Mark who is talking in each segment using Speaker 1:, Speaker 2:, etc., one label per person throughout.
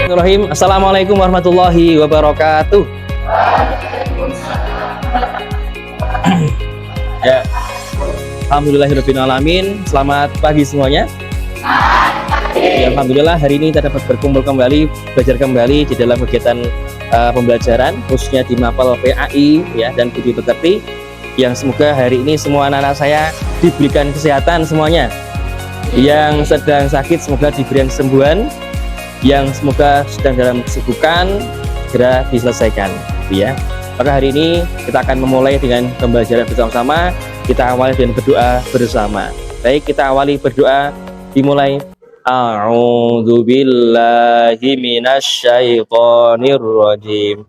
Speaker 1: Bismillahirrahmanirrahim. Assalamualaikum warahmatullahi wabarakatuh. Ya, alhamdulillahirobbilalamin. Selamat pagi semuanya. Ya, alhamdulillah hari ini kita dapat berkumpul kembali, belajar kembali di dalam kegiatan pembelajaran khususnya di Mapel PAI ya dan Budi Pekerti, yang semoga hari ini semua anak-anak saya diberikan kesehatan semuanya. Yang sedang sakit semoga diberikan kesembuhan, yang semoga sedang dalam kesibukan segera diselesaikan ya. Maka hari ini kita akan memulai dengan pembelajaran bersama-sama. Kita awali dengan berdoa bersama. Baik, kita awali berdoa, dimulai. A'udzubillahi minasyaitonirrajim.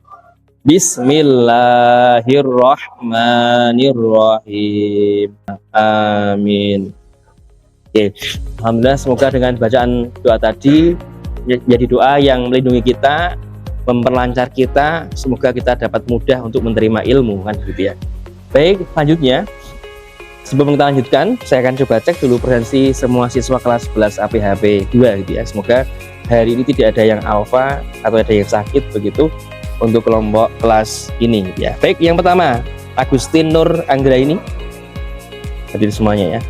Speaker 1: Bismillahirrahmanirrahim. Amin. Oke, alhamdulillah semoga dengan bacaan doa tadi jadi doa yang melindungi kita, memperlancar kita, semoga kita dapat mudah untuk menerima ilmu kan gitu ya. Baik, selanjutnya sebelum kita lanjutkan, saya akan coba cek dulu presensi semua siswa kelas 11 APHP 2 gitu ya. Semoga hari ini tidak ada yang alfa atau ada yang sakit begitu untuk kelompok kelas ini gitu ya. Baik, yang pertama Agustin Nur Anggraini, hadir semuanya ya.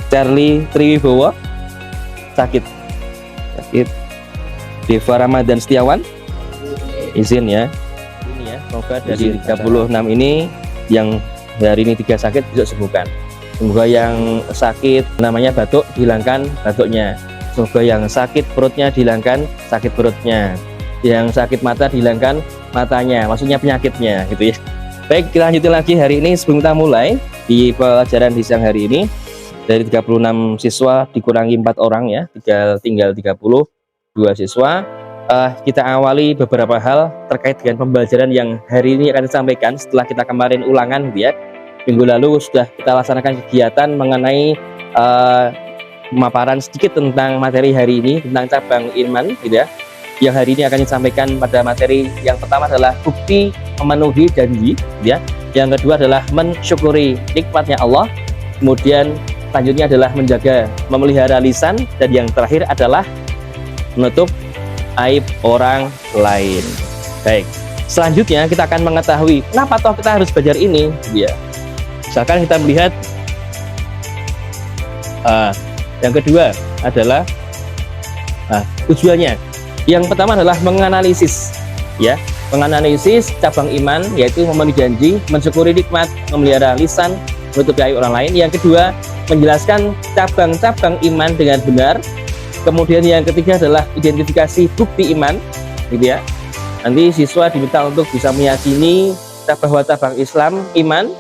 Speaker 1: Charlie Triwibowo sakit. Deva Ramadan Setiawan izin ya. Ini ya, semoga dari 36 ini yang hari ini 3 sakit bisa sembuhkan. Semoga yang sakit namanya batuk dihilangkan batuknya. Semoga yang sakit perutnya dihilangkan sakit perutnya. Yang sakit mata dihilangkan matanya, maksudnya penyakitnya gitu ya. Baik, kita lanjutin lagi hari ini sebelum kita mulai di pelajaran di siang hari ini. Dari 36 siswa dikurangi 4 orang ya, tinggal 32 siswa. Kita awali beberapa hal terkait dengan pembelajaran yang hari ini akan disampaikan setelah kita kemarin ulangan gitu ya. Minggu lalu sudah kita laksanakan kegiatan mengenai pemaparan sedikit tentang materi hari ini, tentang cabang iman gitu ya. Yang hari ini akan disampaikan pada materi yang pertama adalah bukti memenuhi janji gitu ya. Yang kedua adalah mensyukuri nikmatnya Allah. Kemudian selanjutnya adalah menjaga, memelihara lisan, dan yang terakhir adalah menutup aib orang lain. Baik, selanjutnya kita akan mengetahui kenapa toh kita harus belajar ini ya. Misalkan kita melihat yang kedua adalah tujuannya. Yang pertama adalah menganalisis ya, menganalisis cabang iman, yaitu memenuhi janji, mensyukuri nikmat, memelihara lisan, menutupi aib orang lain. Yang kedua, menjelaskan cabang-cabang iman dengan benar. Kemudian yang ketiga adalah identifikasi bukti iman gitu ya. Nanti siswa diminta untuk bisa meyakini bahwa cabang Islam iman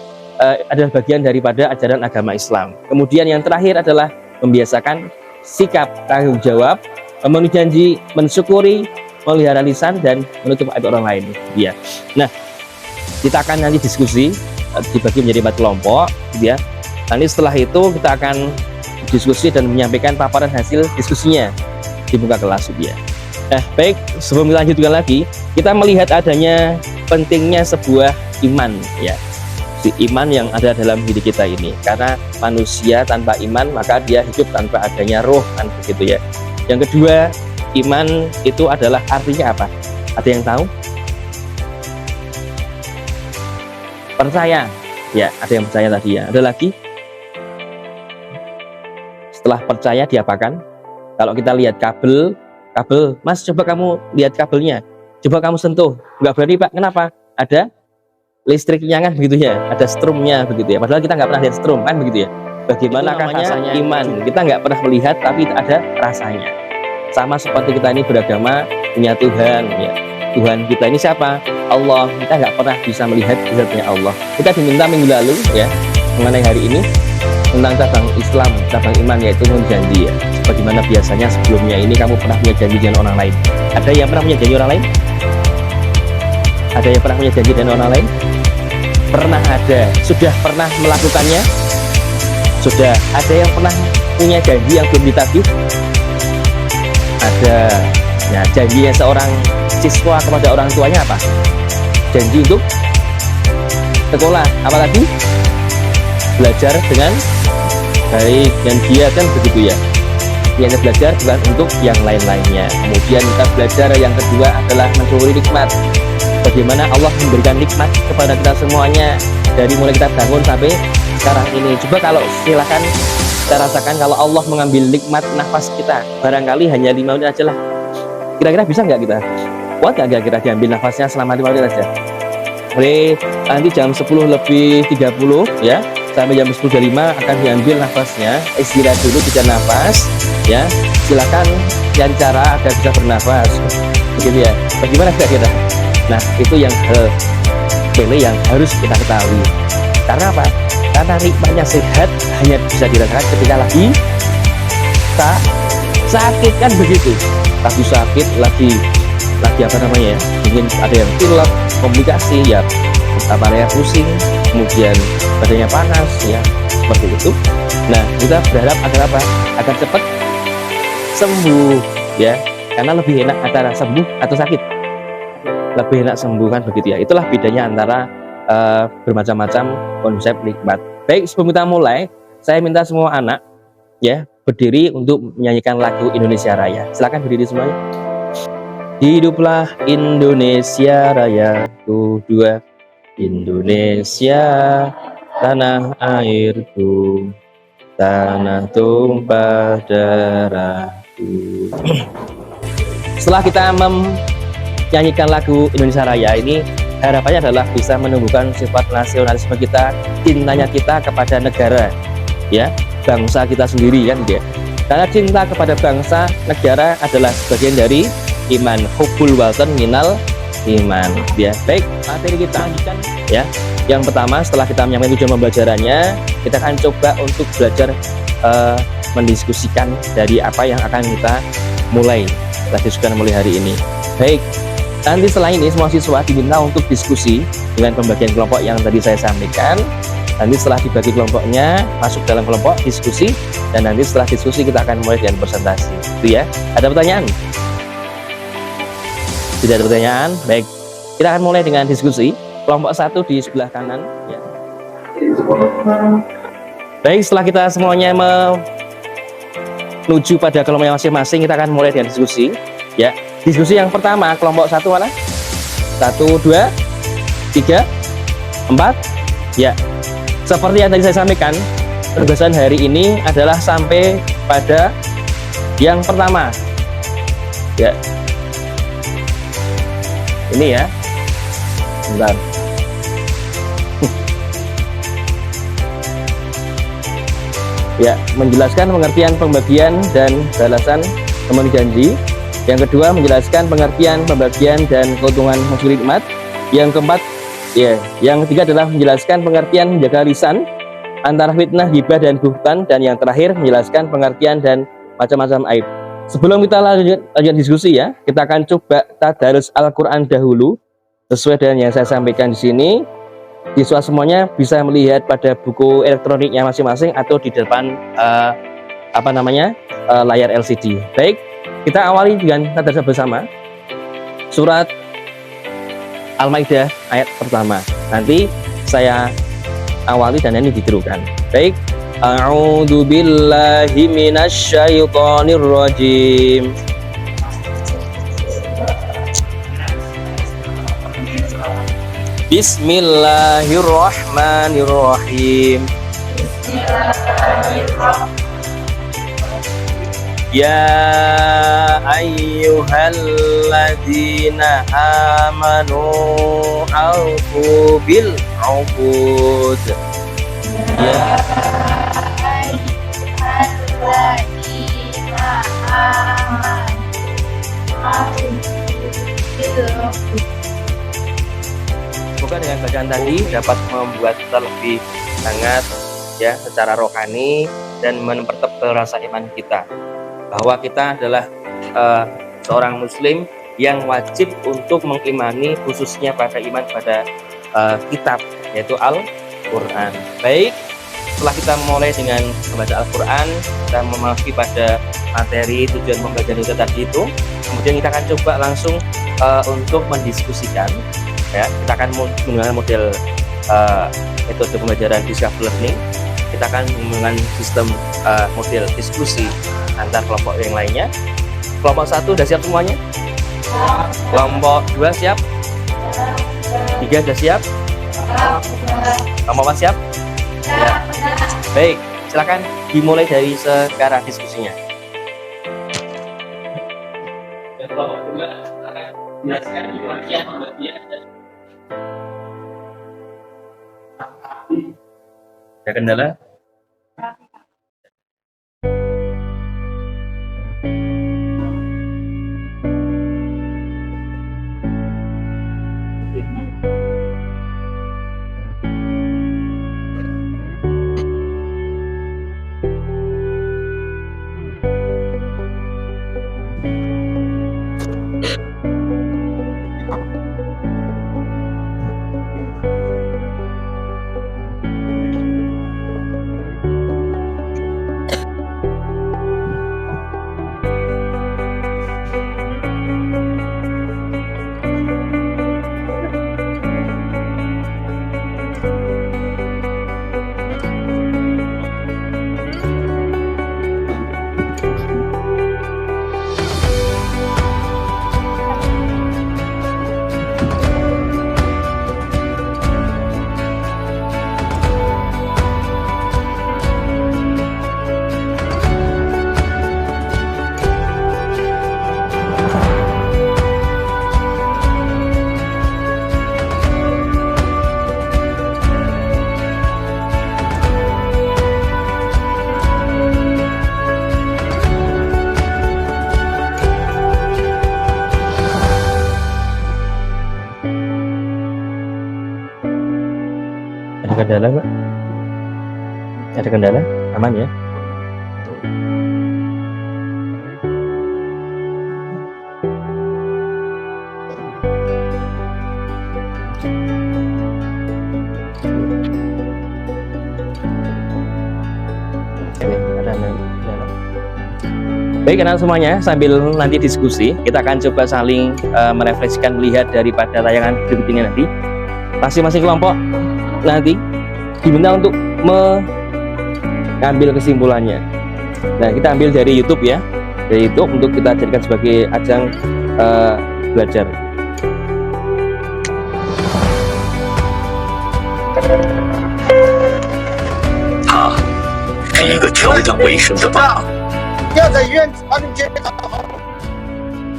Speaker 1: adalah bagian daripada ajaran agama Islam. Kemudian yang terakhir adalah membiasakan sikap tanggung jawab, memenuhi janji, mensyukuri, memelihara lisan, dan menutup aib orang lain ya. Nah, kita akan nanti diskusi dibagi menjadi 4 kelompok gitu ya. Nanti setelah itu kita akan diskusi dan menyampaikan paparan hasil diskusinya di muka kelas gitu ya. Nah, baik, sebelum kita lanjutkan lagi, kita melihat adanya pentingnya sebuah iman ya. Si iman yang ada dalam diri kita ini. Karena manusia tanpa iman maka dia hidup tanpa adanya roh kan begitu ya. Yang kedua, iman itu adalah artinya apa? Ada yang tahu? Percaya. Ya, ada yang percaya tadi ya. Ada lagi? Setelah percaya diapakan? Kalau kita lihat kabel, Mas coba kamu lihat kabelnya, coba kamu sentuh, nggak berani Pak, kenapa? Ada listriknya kan begitu ya, ada strumnya begitu ya, padahal kita nggak pernah lihat strum kan begitu ya. Bagaimana rasanya iman? Kita nggak pernah melihat tapi ada rasanya. Sama seperti kita ini beragama, punya Tuhan ya. Tuhan kita ini siapa? Allah. Kita nggak pernah bisa melihat zatnya Allah. Kita diminta minggu lalu ya mengenai hari ini tentang cabang Islam, cabang iman, yaitu menjanji ya. Bagaimana biasanya sebelumnya ini kamu pernah punya janji dengan orang lain? Ada yang pernah punya janji orang lain? Ada yang pernah punya janji dengan orang lain? Pernah ada. Sudah pernah melakukannya? Sudah. Ada yang pernah punya janji yang belum ditagih? Ada. Ya, janjinya seorang siswa kepada orang tuanya apa? Janji untuk sekolah, apalagi belajar dengan baik dan giat kan begitu ya. Hanya belajar bukan untuk yang lain-lainnya. Kemudian kita belajar yang kedua adalah mensyukuri nikmat. Bagaimana Allah memberikan nikmat kepada kita semuanya dari mulai kita bangun sampai sekarang ini. Coba kalau silakan kita rasakan kalau Allah mengambil nikmat nafas kita, barangkali hanya 5 menit aja lah. Kira-kira bisa nggak kita? Kuat nggak kira-kira diambil nafasnya selama 5 menit aja? Mulai nanti jam 10:30 ya sampai jam 10:05 akan diambil nafasnya, istirahat dulu 3 nafas ya. Silakan cari cara agar bisa bernafas begitu ya. Bagaimana kira-kira? Nah, itu yang sepele yang harus kita ketahui. Karena apa? Karena nikmatnya sehat hanya bisa dirasakan ketika lagi sakit, kan begitu. Lagi sakit, lagi apa namanya ya, mungkin ada yang pilek, komplikasi ya, kepalanya pusing, kemudian badannya panas ya, seperti itu. Nah, kita berharap agar apa? Agar cepat sembuh ya, karena lebih enak antara sembuh atau sakit. Lebih enak sembuh, kan begitu ya. Itulah bedanya antara bermacam-macam konsep nikmat. Baik, sebelum kita mulai, saya minta semua anak ya berdiri untuk menyanyikan lagu Indonesia Raya. Silakan berdiri semuanya. Hiduplah Indonesia Raya, tuh 2. Indonesia tanah airku, tanah tumpah darahku. Setelah kita menyanyikan lagu Indonesia Raya ini, harapannya adalah bisa menumbuhkan sifat nasionalisme kita, cintanya kita kepada negara ya, bangsa kita sendiri, kan ya. Karena cinta kepada bangsa negara adalah sebagian dari iman. Hubbul watan minal iman ya. Baik, materi kita lanjutkan ya. Yang pertama, setelah kita menyampaikan tujuan pembelajarannya, kita akan coba untuk belajar mendiskusikan dari apa yang akan kita diskusikan mulai hari ini. Baik, nanti setelah ini semua siswa diminta untuk diskusi dengan pembagian kelompok yang tadi saya sampaikan. Nanti setelah dibagi kelompoknya, masuk dalam kelompok diskusi, dan nanti setelah diskusi kita akan mulai dengan presentasi. Itu ya. Ada pertanyaan? Tidak ada pertanyaan? Baik, kita akan mulai dengan diskusi. Kelompok 1 di sebelah kanan ya. Baik, setelah kita semuanya menuju pada kelompok masing-masing, kita akan mulai dengan diskusi ya. Diskusi yang pertama, kelompok 1 mana? 1, 2, 3, 4 ya. Seperti yang tadi saya sampaikan, penugasan hari ini adalah sampai pada yang pertama ya. Ini ya, bentar. Ya, menjelaskan pengertian pembagian dan balasan memenuhi janji. Yang kedua, menjelaskan pengertian pembagian dan keuntungan mensyukuri nikmat. Yang keempat ya, yang ketiga adalah menjelaskan pengertian menjaga lisan antara fitnah, hibah dan buhtan. Dan yang terakhir, menjelaskan pengertian dan macam-macam aib. Sebelum kita lanjut diskusi ya, kita akan coba tadarus Al-Quran dahulu sesuai dengan yang saya sampaikan di sini. Siswa semuanya bisa melihat pada buku elektroniknya masing-masing atau di depan layar LCD. Baik, kita awali dengan tadarus bersama surat Al-Maidah ayat pertama. Nanti saya awali dan ini ditirukan. Baik. A'udzu billahi minasyaitonir rajim. Bismillahirrahmanirrahim. Ya ayyuhalladzina amanu aufu bil uqud. Ya semoga dengan bacaan tadi dapat membuat kita lebih hangat ya secara rohani dan mempertebal rasa iman kita bahwa kita adalah seorang muslim yang wajib untuk mengimani khususnya pada iman pada kitab yaitu Al-Quran. Baik, setelah kita mulai dengan membaca Al-Quran, kita memasuki pada materi tujuan pembelajaran kita tadi itu. Kemudian kita akan coba langsung untuk mendiskusikan ya. Kita akan menggunakan model metode pembelajaran discovery learning kita akan menggunakan sistem model diskusi antar kelompok yang lainnya. Kelompok 1 sudah siap semuanya? Kelompok 2 siap? 3 sudah siap? Kelompok 4 siap? Ya. Baik, silakan dimulai dari sekarang diskusinya. Kelompok 2 silakan jelaskan pengertian pembagian. Ada kendala? Ada kendala Pak? Ada kendala? Aman ya? Baik anak semuanya, sambil nanti diskusi kita akan coba saling merefleksikan, melihat daripada tayangan berikut ini nanti. Masing-masing kelompok nanti diminta untuk mengambil kesimpulannya. Nah, kita ambil dari YouTube ya, dari YouTube untuk kita jadikan sebagai ajang belajar.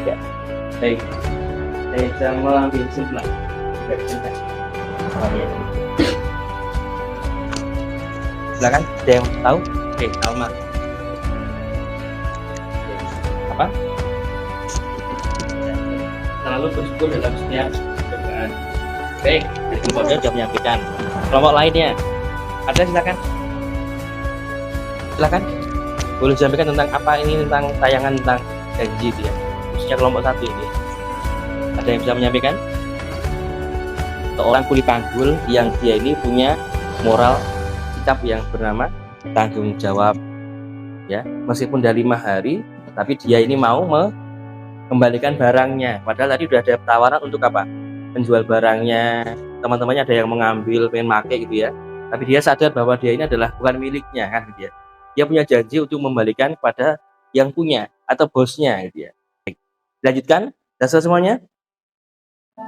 Speaker 1: Ya, baik. Saya mengambil kesimpulan. Silakan, ada yang tahu? Oke, Alma. Apa? Selalu bersyukur dalam setiap cobaan. Baik, kelompoknya sudah menyampaikan. Kelompok lainnya, ada silakan. Silakan. Boleh disampaikan tentang apa ini, tentang tayangan tentang janji itu ya. Khususnya kelompok 1 ini. Ada yang bisa menyampaikan? Seorang kuli panggul yang dia ini punya moral sikap yang bernama tanggung jawab ya, meskipun dari 5 hari tapi dia ini mau mengembalikan barangnya, padahal tadi sudah ada tawaran untuk apa, menjual barangnya, teman-temannya ada yang mengambil, pengen pakai gitu ya, tapi dia sadar bahwa dia ini adalah bukan miliknya kan gitu ya, dia punya janji untuk membalikan kepada yang punya atau bosnya gitu ya. Lanjutkan, sudah selesai semuanya?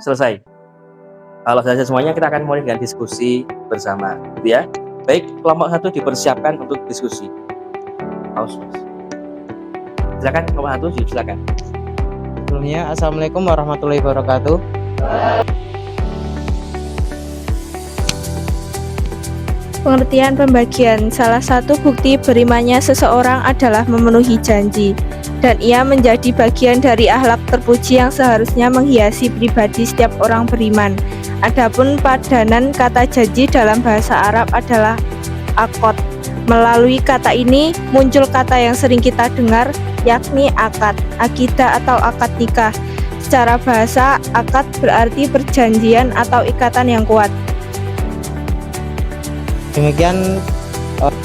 Speaker 1: Selesai. Kalau selesai semuanya, kita akan mulai dengan diskusi bersama, gitu ya. Baik, kelompok 1 dipersiapkan untuk diskusi. Silakan, kelompok 1 silakan.
Speaker 2: Sebelumnya, Assalamualaikum warahmatullahi wabarakatuh.
Speaker 3: Pengertian pembagian. Salah satu bukti berimannya seseorang adalah memenuhi janji, dan ia menjadi bagian dari akhlak terpuji yang seharusnya menghiasi pribadi setiap orang beriman. Adapun padanan kata janji dalam bahasa Arab adalah akad. Melalui kata ini muncul kata yang sering kita dengar, yakni akad, akidah atau akad nikah. Secara bahasa, akad berarti perjanjian atau ikatan yang kuat.
Speaker 2: Demikian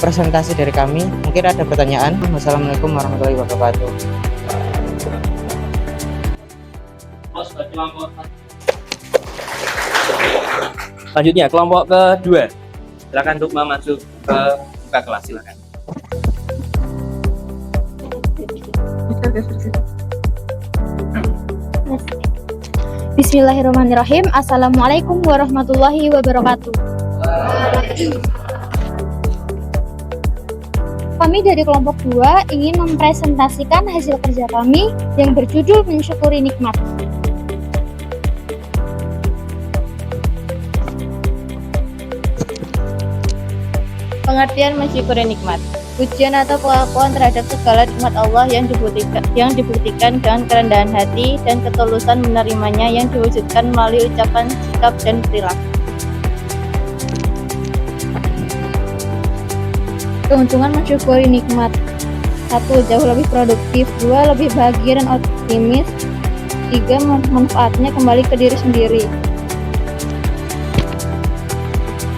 Speaker 2: presentasi dari kami. Mungkin ada pertanyaan. Wassalamualaikum warahmatullahi wabarakatuh.
Speaker 1: Selanjutnya kelompok kedua, silakan untuk masuk ke buka kelas, silakan.
Speaker 4: Bismillahirrahmanirrahim. Assalamualaikum warahmatullahi wabarakatuh. Kami dari kelompok 2 ingin mempresentasikan hasil kerja kami yang berjudul Mensyukuri Nikmat.
Speaker 5: Pengertian mensyukuri nikmat. Pujian atau pengakuan terhadap segala nikmat Allah yang dibuktikan dengan kerendahan hati dan ketulusan menerimanya yang diwujudkan melalui ucapan, sikap, dan perilaku.
Speaker 4: Keuntungan mensyukuri nikmat. 1. Jauh lebih produktif. 2. Lebih bahagia dan optimis. 3. Manfaatnya kembali ke diri sendiri.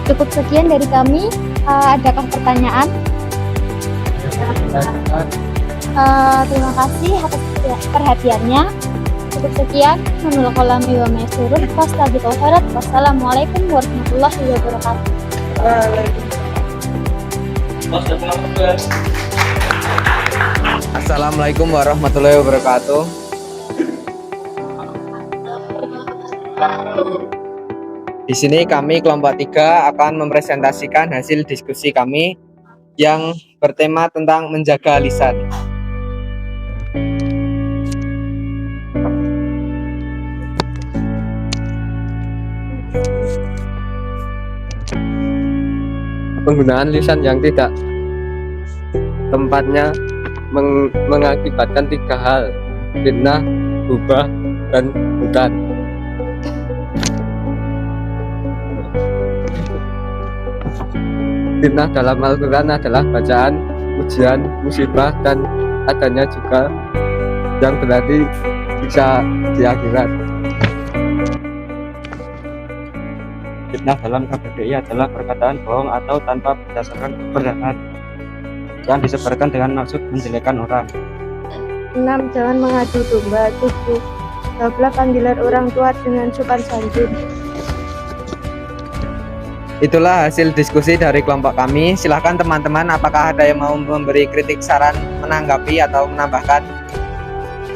Speaker 4: Cukup sekian dari kami. Adakah pertanyaan? Terima kasih atas perhatiannya. Cukup sekian. Wassalamualaikum warahmatullahi wabarakatuh.
Speaker 2: Assalamualaikum warahmatullahi wabarakatuh. Di sini kami kelompok 3 akan mempresentasikan hasil diskusi kami yang bertema tentang menjaga lisan. Penggunaan lisan yang tidak tempatnya mengakibatkan 3 hal: fitnah, hubah, dan hutan. Fitnah dalam Al-Quran adalah bacaan, ujian, musibah, dan adanya juga yang berarti bisa di akhirat.
Speaker 6: Fitnah dalam KBBI adalah perkataan bohong atau tanpa berdasarkan kebenaran yang disebarkan dengan maksud menjelekkan orang.
Speaker 3: 6. Jangan mengadu domba. 7. Jawablah panggilan orang tua dengan sopan santun.
Speaker 2: Itulah hasil diskusi dari kelompok kami. Silahkan teman-teman, apakah ada yang mau memberi kritik, saran, menanggapi, atau menambahkan?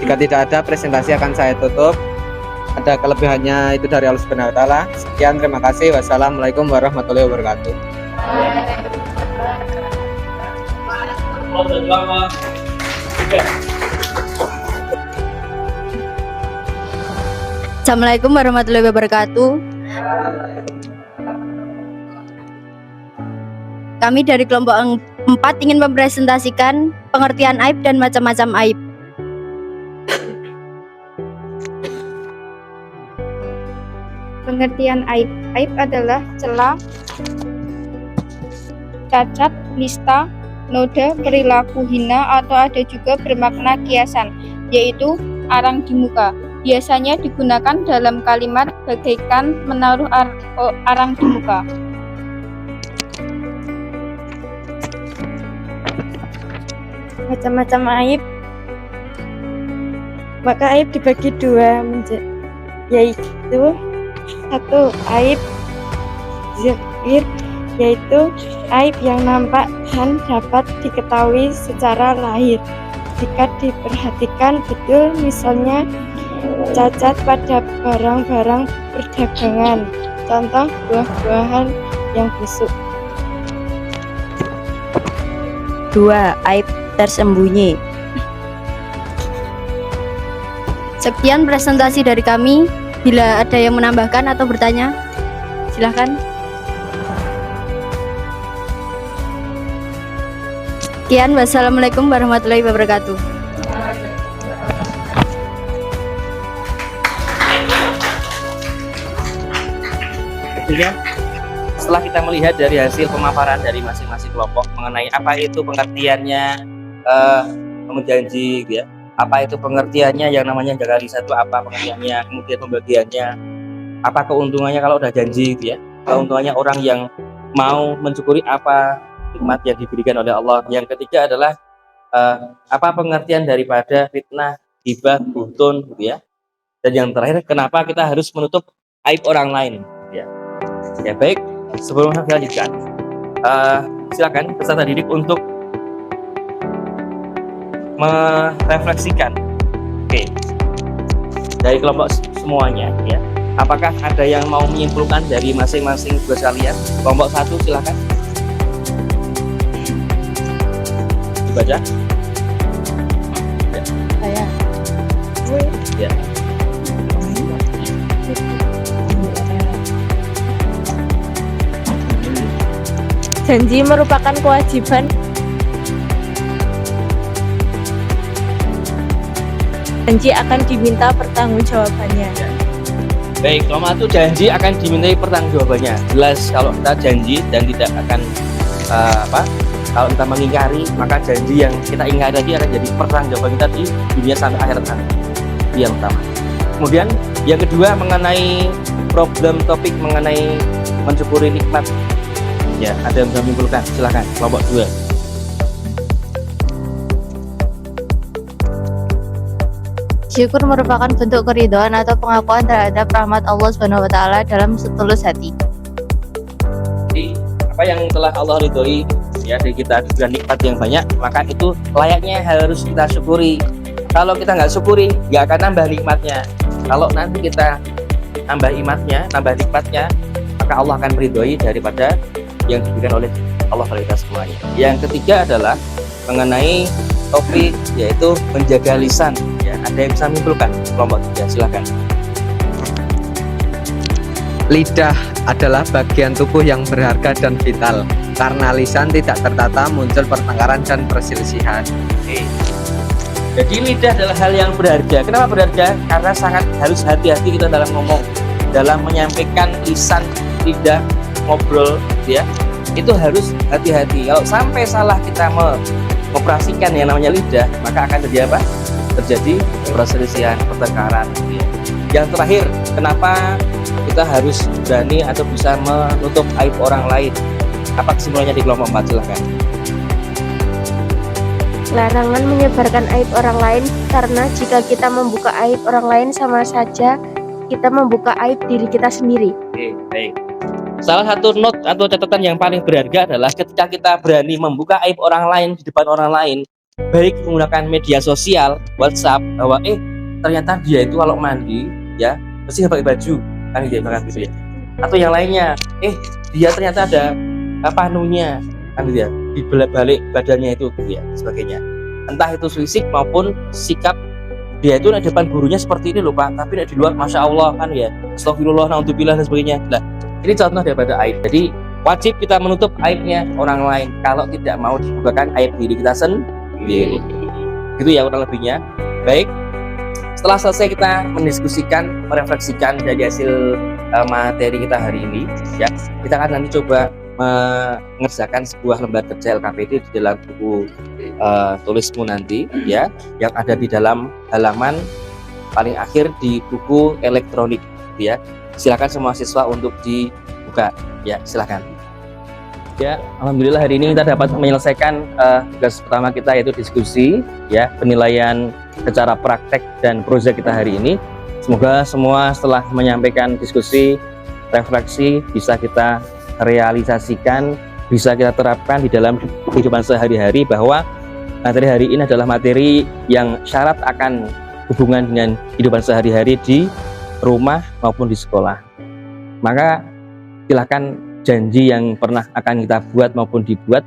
Speaker 2: Jika tidak ada, presentasi akan saya tutup. Ada kelebihannya itu dari Allah Subhanahu wa Ta'ala. Sekian, terima kasih. Wassalamualaikum warahmatullahi wabarakatuh.
Speaker 5: Assalamualaikum warahmatullahi wabarakatuh. Kami dari kelompok 4 ingin mempresentasikan pengertian aib dan macam-macam aib.
Speaker 3: Pengertian aib. Aib adalah celah, cacat, nista, noda, perilaku hina, atau ada juga bermakna kiasan, yaitu arang di muka. Biasanya digunakan dalam kalimat bagaikan menaruh arang di muka. Macam-macam aib. Maka aib dibagi 2, yaitu 1. Aib zahir, yaitu aib yang nampak dan dapat diketahui secara lahir jika diperhatikan betul, misalnya cacat pada barang-barang perdagangan, contoh buah-buahan yang busuk.
Speaker 5: 2. Aib tersembunyi. Sekian presentasi dari kami. Bila ada yang menambahkan atau bertanya, silahkan. Sekian, wassalamualaikum warahmatullahi wabarakatuh.
Speaker 1: Setelah kita melihat dari hasil pemaparan dari masing-masing kelompok mengenai apa itu pengertiannya janji, ya, apa itu pengertiannya yang namanya jaga lisan itu apa pengertiannya, kemudian pembagiannya, apa keuntungannya kalau udah janji, ya, keuntungannya orang yang mau mensyukuri apa nikmat yang diberikan oleh Allah. Yang ketiga adalah apa pengertian daripada fitnah, ghibah, buhtun, gitu ya. Dan yang terakhir, kenapa kita harus menutup aib orang lain, ya. Ya baik, sebelum saya lanjutkan, silakan peserta didik untuk merefleksikan. Oke, dari kelompok semuanya ya. Apakah ada yang mau menyimpulkan dari masing-masing tugas kalian? Kelompok 1 silakan. Dibaca.
Speaker 4: Saya.
Speaker 1: Ya.
Speaker 3: Janji merupakan kewajiban. Janji akan diminta pertanggungjawabannya.
Speaker 1: Baik, kelompok 1 janji akan dimintai pertanggungjawabannya. Jelas kalau kita janji dan tidak akan kalau kita mengingkari, maka janji yang kita ingkari tadi akan jadi pertanggungjawaban kita di dunia sampai akhirat nanti. Itu yang pertama. Kemudian yang kedua mengenai problem topik mengenai mensyukuri nikmat. Ya, ada yang bisa menyimpulkan? Silakan, kelompok 2.
Speaker 5: Syukur merupakan bentuk keridhaan atau pengakuan terhadap rahmat Allah SWT dalam setulus hati.
Speaker 1: Jadi, apa yang telah Allah ridhoi ya dari kita diberikan nikmat yang banyak, maka itu layaknya harus kita syukuri. Kalau kita nggak syukuri, nggak akan nambah nikmatnya. Kalau nanti kita nambah nikmatnya, maka Allah akan meridhoi daripada yang diberikan oleh Allah kepada kita semuanya. Yang ketiga adalah mengenai topik yaitu menjaga lisan. Ya, ada yang bisa menyimpulkan? Kelompok 3 silakan.
Speaker 2: Lidah adalah bagian tubuh yang berharga dan vital. Karena lisan tidak tertata, muncul pertengkaran dan perselisihan.
Speaker 1: Oke. Jadi lidah adalah hal yang berharga. Kenapa berharga? Karena sangat harus hati-hati kita dalam ngomong, dalam menyampaikan lisan, lidah, ngobrol, ya. Itu harus hati-hati. Kalau sampai salah kita mengoperasikan yang namanya lidah, maka akan terjadi apa? Terjadi perselisihan, pertengkaran. Ya. Yang terakhir, kenapa kita harus berani atau bisa menutup aib orang lain? Apa kesimpulannya di kelompok 4? Silahkan.
Speaker 3: Larangan menyebarkan aib orang lain, karena jika kita membuka aib orang lain sama saja kita membuka aib diri kita sendiri.
Speaker 1: Oke, baik. Salah satu note atau catatan yang paling berharga adalah ketika kita berani membuka aib orang lain di depan orang lain, baik menggunakan media sosial, WhatsApp, bahwa ternyata dia itu kalau mandi ya mesti pakai baju, kan dia makan gitu ya. Atau yang lainnya, dia ternyata ada panunya, kan dia di balik badannya itu gitu ya, sebagainya. Entah itu fisik maupun sikap dia itu di depan gurunya seperti ini loh Pak, tapi di luar Masya Allah kan ya, astagfirullah, naudzubillah dan sebagainya. Nah, ini contoh daripada aib. Jadi wajib kita menutup aibnya orang lain kalau tidak mau dibukakan aib diri kita sendiri. Gitu ya kurang lebihnya. Baik, setelah selesai kita mendiskusikan, merefleksikan dari hasil materi kita hari ini, ya kita akan nanti coba mengerjakan sebuah lembar kerja LKPD di dalam buku tulismu nanti, ya, yang ada di dalam halaman paling akhir di buku elektronik, ya. Silakan semua siswa untuk dibuka, ya, silakan. Ya, alhamdulillah hari ini kita dapat menyelesaikan tugas pertama kita, yaitu diskusi, ya, penilaian secara praktek dan proyek kita hari ini. Semoga semua setelah menyampaikan diskusi, refleksi bisa kita realisasikan, bisa kita terapkan di dalam kehidupan sehari-hari, bahwa materi hari ini adalah materi yang syarat akan hubungan dengan kehidupan sehari-hari di rumah maupun di sekolah. Maka silakan janji yang pernah akan kita buat maupun dibuat,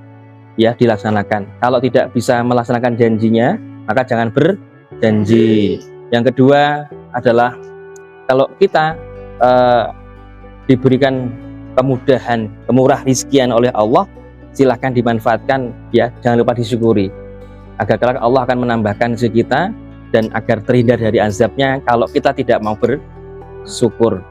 Speaker 1: ya, dilaksanakan. Kalau tidak bisa melaksanakan janjinya, maka jangan berjanji. Yang kedua adalah kalau kita diberikan kemudahan, kemurah rizkian oleh Allah, silahkan dimanfaatkan, ya, jangan lupa disyukuri, agar kelak Allah akan menambahkan rezeki kita dan agar terhindar dari azabnya kalau kita tidak mau bersyukur.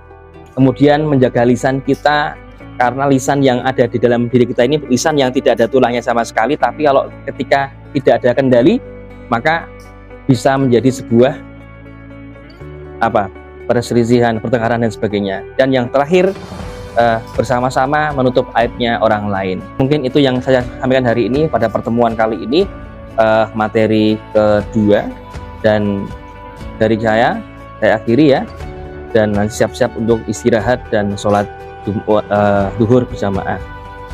Speaker 1: Kemudian menjaga lisan kita, karena lisan yang ada di dalam diri kita ini lisan yang tidak ada tulangnya sama sekali, tapi kalau ketika tidak ada kendali, maka bisa menjadi sebuah perselisihan, pertengkaran dan sebagainya. Dan yang terakhir, bersama-sama menutup aibnya orang lain. Mungkin itu yang saya sampaikan hari ini pada pertemuan kali ini, materi kedua, dan dari saya akhiri, ya, dan nanti siap-siap untuk istirahat dan sholat duhur berjamaah.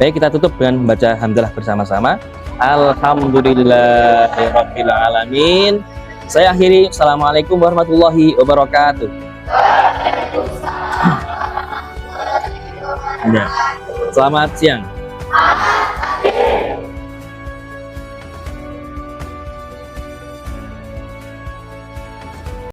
Speaker 1: Baik, kita tutup dengan membaca hamdalah bersama-sama. Alhamdulillahirabbil alamin. Saya akhiri. Assalamualaikum warahmatullahi wabarakatuh. Ya. Selamat siang.